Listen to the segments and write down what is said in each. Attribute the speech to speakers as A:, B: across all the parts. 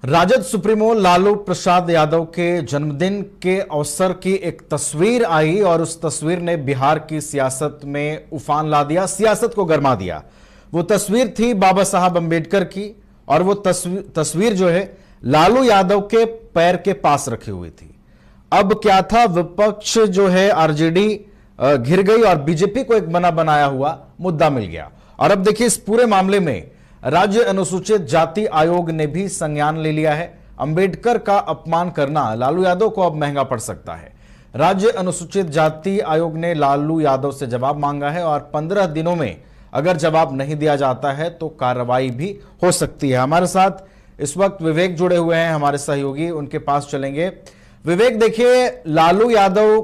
A: Rajad supremo Lalu Prasad Yadav के जन्मदिन के अवसर की एक तस्वीर आई और उस तस्वीर ने बिहार की सियासत में उफान ला दिया, सियासत को गरमा दिया। वो तस्वीर थी बाबा साहब अंबेडकर की और वो तस्वीर जो है लालू यादव के पैर के पास रखी हुई थी। अब क्या था, विपक्ष जो है आरजेडी घिर गई और बीजेपी को एक बना बनाया हुआ मुद्दा मिल गया। और अब देखिए, इस पूरे मामले में राज्य अनुसूचित जाति आयोग ने भी संज्ञान ले लिया है। अंबेडकर का अपमान करना लालू यादव को अब महंगा पड़ सकता है। राज्य अनुसूचित जाति आयोग ने लालू यादव से जवाब मांगा है और 15 दिनों में अगर जवाब नहीं दिया जाता है तो कार्रवाई भी हो सकती है। हमारे साथ इस वक्त विवेक जुड़े हुए हैं, हमारे सहयोगी, उनके पास चलेंगे। विवेक, देखिए, लालू यादव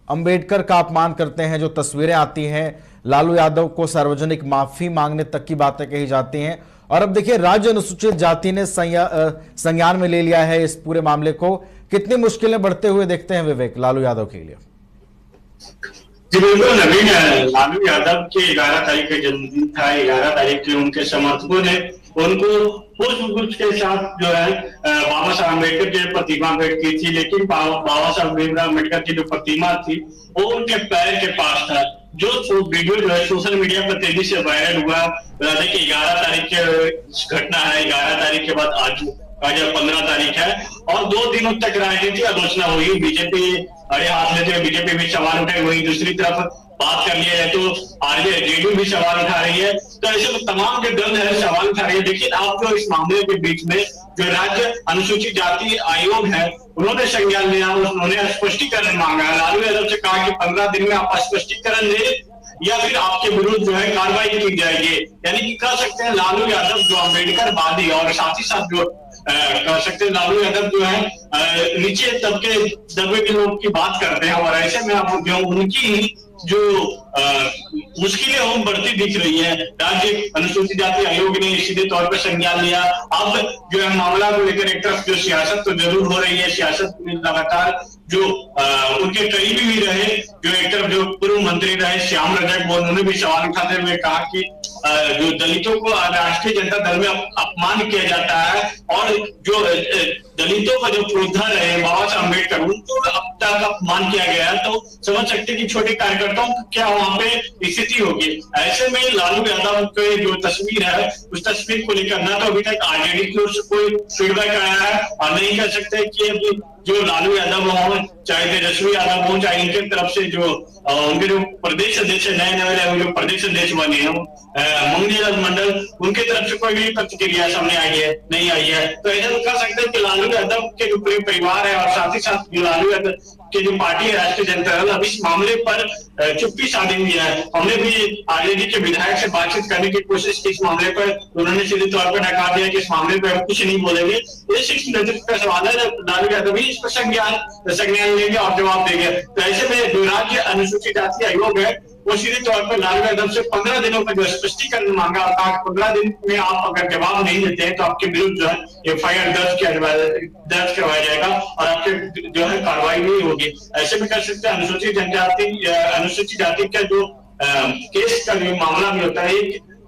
A: अंबेडकर का अपमान करते हैं, जो तस्वीरें आती हैं, लालू यादव को सार्वजनिक माफी मांगने तक की बातें कही जाती हैं, और अब देखिए राज्य अनुसूचित जाति ने संज्ञान में ले लिया है इस पूरे मामले को। कितनी मुश्किलें बढ़ते हुए देखते हैं विवेक लालू यादव के लिए?
B: जी बिल्कुल नवीन, लालू यादव के 11 तारीख का जन्मदिन था। 11 तारीख के उनके समर्थकों ने उनको पुष्प के साथ जो है बाबा साहब अम्बेडकर की प्रतिमा भेंट की थी, लेकिन बाबा साहब भीमराव अम्बेडकर की जो प्रतिमा थी वो उनके पैर के पास था। जो वीडियो जो है सोशल मीडिया पर तेजी से वायरल हुआ। बता दें कि 11 तारीख की घटना है। 11 तारीख के बाद आज 15 तारीख है और 2 दिनों तक राजनीतिक आलोचना हुई। बीजेपी अरे हाथ लेते हुए बीजेपी भी सवाल उठाई हुई, दूसरी तरफ बात कर लिया है तो आरजेडी भी सवाल उठा रही है। तो ऐसे में तमाम जो दल है सवाल उठा रही है। लेकिन आप जो इस मामले के बीच में जो राज्य अनुसूचित जाति आयोग है उन्होंने संज्ञान लिया, उन्होंने स्पष्टीकरण मांगा। लालू यादव से कहा कि 15 दिन में आप स्पष्टीकरण दें या फिर आपके विरुद्ध जो है कार्रवाई की जाएगी। यानी कि कह सकते हैं लालू यादव जो अम्बेडकर वादी और साथ ही साथ जो कह सकते हैं लालू यादव जो है नीचे दबे के लोग की बात करते हैं, और ऐसे में आप जो उनकी जो मुश्किलें हम बढ़ती दिख रही है। राज्य अनुसूचित जाति आयोग ने सीधे तौर पर संज्ञान लिया। अब जो है मामला को लेकर एक तरफ जो सियासत तो जरूर हो रही है, सियासत में लगातार जो उनके करीबी भी रहे, जो एक तरफ जो पूर्व मंत्री रहे श्याम रजक, वो उन्होंने भी सवाल उठाते हुए कहा कि जो दलितों को राष्ट्रीय जनता दल में अपमान किया जाता है और जो दलितों का जो पुरोधा रहे बाबा साहब अम्बेडकर उनको अब तक अपमान किया गया है, तो समझ सकते कि छोटे कार्यकर्ताओं को क्या वहां पे स्थिति होगी। ऐसे में लालू यादव की जो तस्वीर है उस तस्वीर को लेकर ना तो अभी तक आरजेडी की ओर से कोई फीडबैक आया है और नहीं कह सकते कि अभी जो लालू यादव हो, चाहे तेजस्वी यादव हो, चाहे इनके तरफ से जो उनके जो प्रदेश अध्यक्ष नए जो प्रदेश अध्यक्ष बने हैं मंगनीलाल मंडल, उनके तरफ से कोई भी प्रतिक्रिया सामने आई है नहीं आई है। तो ऐसा कह सकते हैं कि लालू यादव के जो पूरे परिवार है और साथ ही साथ जो लालू यादव की जो पार्टी है राष्ट्रीय जनता दल, अब इस मामले पर चुप्पी साधी हुई है। हमने भी आरजेडी के विधायक से बातचीत करने की कोशिश की इस मामले पर, उन्होंने सीधे तौर पर नकार दिया कि इस मामले पर हम कुछ नहीं बोलेंगे। ये शिक्षण नेतृत्व का सवाल है, लालू यादव भी इस पर संज्ञान लेंगे और जवाब देंगे। तो ऐसे में जो राज्य अनुसूचित जाति आयोग है वो सीधे तौर पर लालू यादव से 15 दिनों का जो स्पष्टीकरण मांगा और कहा 15 दिन में आप अगर जवाब नहीं देते हैं तो आपके विरुद्ध जो है एफआईआर दर्ज करवाया जाएगा और आपके जो है कार्रवाई नहीं होगी। ऐसे में कर सकते हैं अनुसूचित जाति का जो केस का जो मामला भी होता है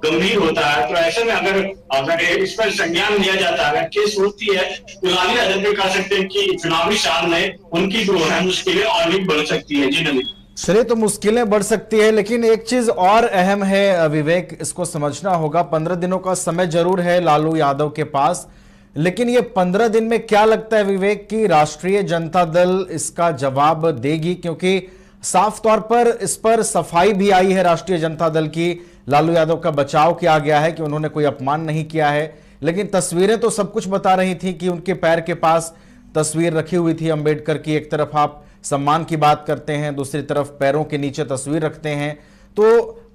B: गंभीर होता है। तो ऐसे में अगर इस पर संज्ञान लिया जाता है, केस होती है, तो लालू यादव भी कह सकते हैं कि चुनावी साल में उनकी जो है मुश्किलें और भी बढ़ सकती है। जी नवीन,
A: चलिए, तो मुश्किलें बढ़ सकती है, लेकिन एक चीज और अहम है विवेक, इसको समझना होगा। 15 दिनों का समय जरूर है लालू यादव के पास, लेकिन ये 15 दिन में क्या लगता है विवेक कि राष्ट्रीय जनता दल इसका जवाब देगी? क्योंकि साफ तौर पर इस पर सफाई भी आई है राष्ट्रीय जनता दल की। लालू यादव का बचाव किया गया है कि उन्होंने कोई अपमान नहीं किया है, लेकिन तस्वीरें तो सब कुछ बता रही थी कि उनके पैर के पास तस्वीर रखी हुई थी अंबेडकर की। एक तरफ आप सम्मान की बात करते हैं, दूसरी तरफ पैरों के नीचे तस्वीर रखते हैं। तो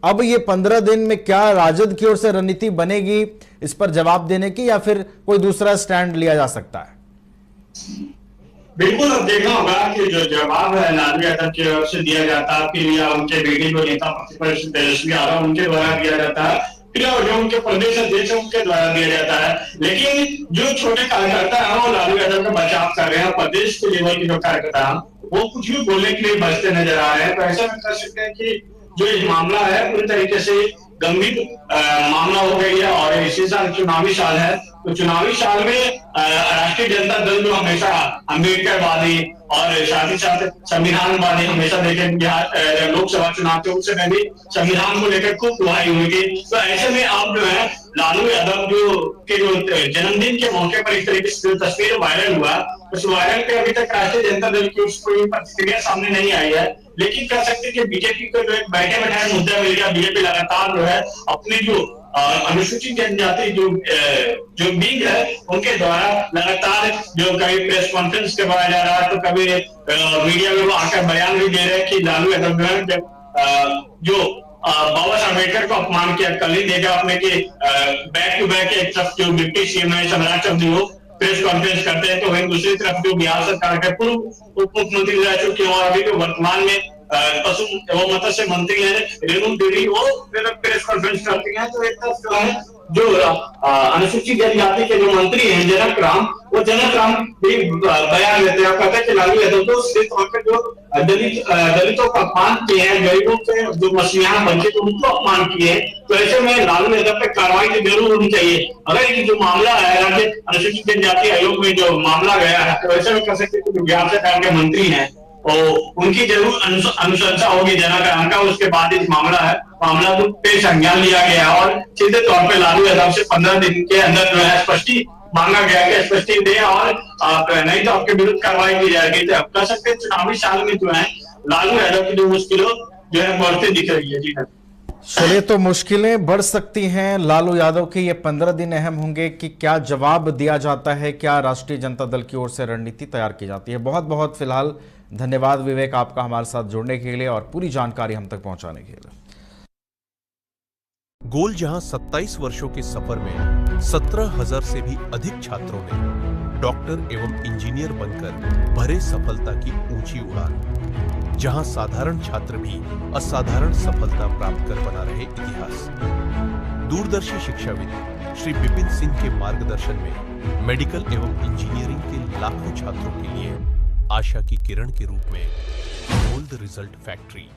A: अब ये 15 दिन में क्या राजद की ओर से रणनीति बनेगी इस पर जवाब देने की, या फिर कोई दूसरा स्टैंड लिया जा सकता है?
B: बिल्कुल, अब देखना होगा कि जो जवाब है लालू यादव की ओर से दिया जाता है फिर या उनके बीडी जो नेता प्रतिपक्ष तेजस्वी यादव उनके द्वारा दिया जाता है, फिर जो उनके प्रदेश अध्यक्ष उनके द्वारा दिया जाता है। लेकिन जो छोटे कार्यकर्ता है वो लालू यादव का बचाव कर रहे हैं। प्रदेश के लेवल के जो कार्यकर्ता है वो कुछ भी बोलने के लिए बचते नजर आ रहे हैं। तो ऐसा में कर सकते हैं कि जो ये मामला है पूरी तरीके से गंभीर मामला हो गई है और इसी साल चुनावी साल है, तो चुनावी साल में राष्ट्रीय जनता दल जो हमेशा अम्बेडकरवादी और साथ ही साथ संविधानवादी हमेशा देखे बिहार लोकसभा चुनाव के उससे पहले संविधान को लेकर खूब दुहाई हुई थी। तो ऐसे में अब जो है लालू यादव जो जन्मदिन के मौके पर इस तरीके से तस्वीर वायरल हुआ, उस वायरल पे अभी तक राष्ट्रीय जनता दल की कोई प्रतिक्रिया सामने नहीं आई है। लेकिन कह सकते कि बीजेपी को जो एक बैठे बैठाए मुद्दा मिल गया। बीजेपी लगातार जो है अपनी जो अनुसूचित जनजाति जो विंग है उनके द्वारा लगातार जो कभी प्रेस कॉन्फ्रेंस करवाया जा रहा है, तो कभी मीडिया में वो आकर बयान भी दे रहे हैं कि लालू यादव जो बाबा साहब अम्बेडकर को अपमान किया। कल ही देखा आपने कि बैक टू बैक एक तरफ जो डिप्टी सीएम है सम्राट चौधरी वो प्रेस कॉन्फ्रेंस करते हैं, तो वहीं दूसरी तरफ जो बिहार सरकार के पूर्व उप मुख्यमंत्री रह चुके और अभी जो वर्तमान में पशु एवं मत्स्य मंत्री है रेणु देवी, वो प्रेस कॉन्फ्रेंस करती हैं। तो एक तरफ जो है जो अनुसूचित जनजाति के जो मंत्री हैं जनक राम, वो जनक राम भी बयान देते हैं, कहते हैं कि लालू यादव तो सिर्फ वहां पर जो दलितों का अपमान किए हैं, गरीबों के जो मसीहा वंचित उनको अपमान किए हैं। तो ऐसे में लालू यादव पे कार्रवाई तो जरूर होनी चाहिए। अगर ये जो मामला है राज्य अनुसूचित जनजाति आयोग में जो मामला गया है, तो ऐसे में कह सकते हैं बिहार सरकार के मंत्री हैं और उनकी जरूर अनुशंसा होगी जनक राम का। उसके बाद इस मामला को पे संज्ञान लिया गया और सीधे तौर पे लालू यादव से 15 दिन के अंदर जो है स्पष्टी मांगा गया कि स्पष्टी दे और नहीं तो आपके विरुद्ध कार्रवाई की जाएगी। तो अब कह सकते हैं चुनावी साल में जो है लालू यादव की जो मुश्किलों जो है बढ़ती दिख रही है। जी
A: चलिए, तो मुश्किलें बढ़ सकती हैं लालू यादव के। ये 15 दिन अहम होंगे कि क्या जवाब दिया जाता है, क्या राष्ट्रीय जनता दल की ओर से रणनीति तैयार की जाती है। बहुत बहुत फिलहाल धन्यवाद विवेक आपका हमारे साथ जुड़ने के लिए और पूरी जानकारी हम तक पहुंचाने के लिए।
C: गोल जहां 27 वर्षों के सफर में 17,000 से भी अधिक छात्रों ने डॉक्टर एवं इंजीनियर बनकर भरे सफलता की ऊंची उड़ान, जहां साधारण छात्र भी असाधारण सफलता प्राप्त कर बना रहे इतिहास। दूरदर्शी शिक्षाविद श्री विपिन सिंह के मार्गदर्शन में मेडिकल एवं इंजीनियरिंग के लाखों छात्रों के लिए आशा की किरण के रूप में गोल्ड रिजल्ट फैक्ट्री